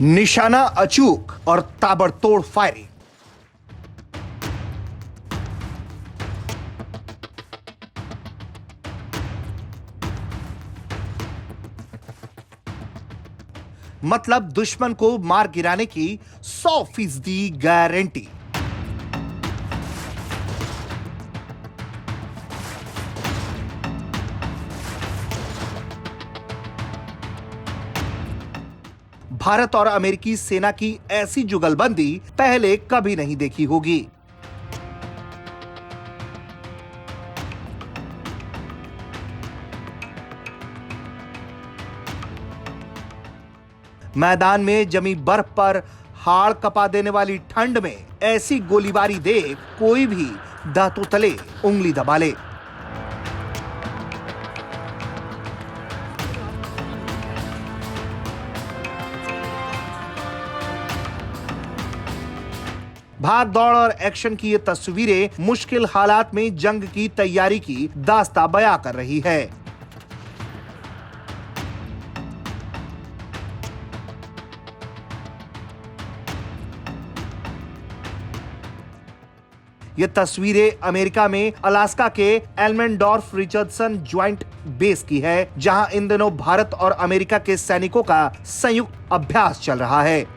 निशाना अचूक और ताबड़तोड़ फायरिंग। मतलब दुश्मन को मार गिराने की 100% गारंटी। भारत और अमेरिकी सेना की ऐसी जुगलबंदी पहले कभी नहीं देखी होगी। मैदान में जमी बर्फ पर हाड़ कपा देने वाली ठंड में ऐसी गोलीबारी देख कोई भी दांतों तले उंगली दबा ले। भाग दौड़ और एक्शन की ये तस्वीरें मुश्किल हालात में जंग की तैयारी की दास्तां बयां कर रही है। ये तस्वीरें अमेरिका में अलास्का के एल्मेंडोर्फ रिचर्डसन ज्वाइंट बेस की है, जहां इन दिनों भारत और अमेरिका के सैनिकों का संयुक्त अभ्यास चल रहा है।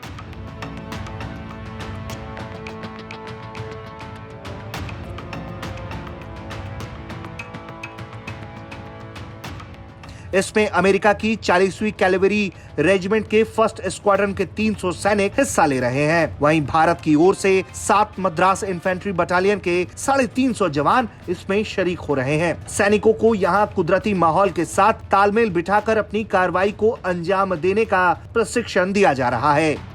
इसमें अमेरिका की 40वीं कैवेलरी रेजिमेंट के फर्स्ट स्क्वाड्रन के 300 सैनिक हिस्सा ले रहे हैं। वहीं भारत की ओर से 7 मद्रास इन्फेंट्री बटालियन के 350 जवान इसमें शरीक हो रहे हैं। सैनिकों को यहां कुदरती माहौल के साथ तालमेल बिठाकर अपनी कार्रवाई को अंजाम देने का प्रशिक्षण दिया जा रहा है।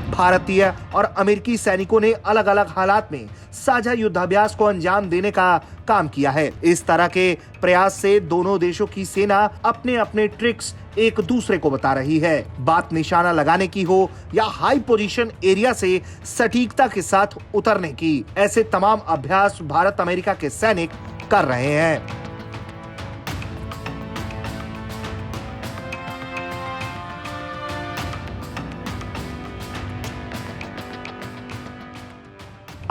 भारतीय और अमेरिकी सैनिकों ने अलग अलग हालात में साझा युद्धाभ्यास को अंजाम देने का काम किया है। इस तरह के प्रयास से दोनों देशों की सेना अपने अपने ट्रिक्स एक दूसरे को बता रही है। बात निशाना लगाने की हो या हाई पोजीशन एरिया से सटीकता के साथ उतरने की, ऐसे तमाम अभ्यास भारत अमेरिका के सैनिक कर रहे हैं।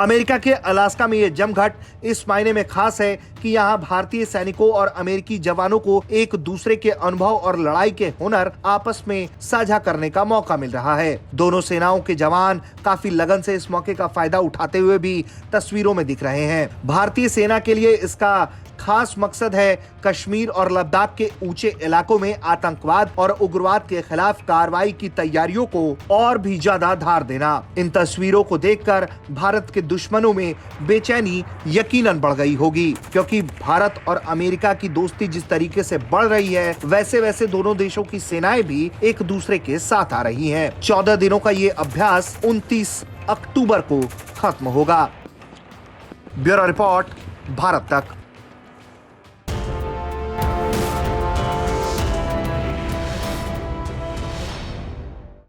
अमेरिका के अलास्का में यह जमघट इस मायने में खास है कि यहाँ भारतीय सैनिकों और अमेरिकी जवानों को एक दूसरे के अनुभव और लड़ाई के हुनर आपस में साझा करने का मौका मिल रहा है। दोनों सेनाओं के जवान काफी लगन से इस मौके का फायदा उठाते हुए भी तस्वीरों में दिख रहे हैं। भारतीय सेना के लिए इसका खास मकसद है कश्मीर और लद्दाख के ऊंचे इलाकों में आतंकवाद और उग्रवाद के खिलाफ कार्रवाई की तैयारियों को और भी ज्यादा धार देना। इन तस्वीरों को देखकर भारत के दुश्मनों में बेचैनी यकीनन बढ़ गई होगी, क्योंकि भारत और अमेरिका की दोस्ती जिस तरीके से बढ़ रही है, वैसे वैसे दोनों देशों की सेनाएं भी एक दूसरे के साथ आ रही हैं। 14 दिनों का ये अभ्यास 29 अक्टूबर को खत्म होगा। ब्यूरो रिपोर्ट, भारत तक।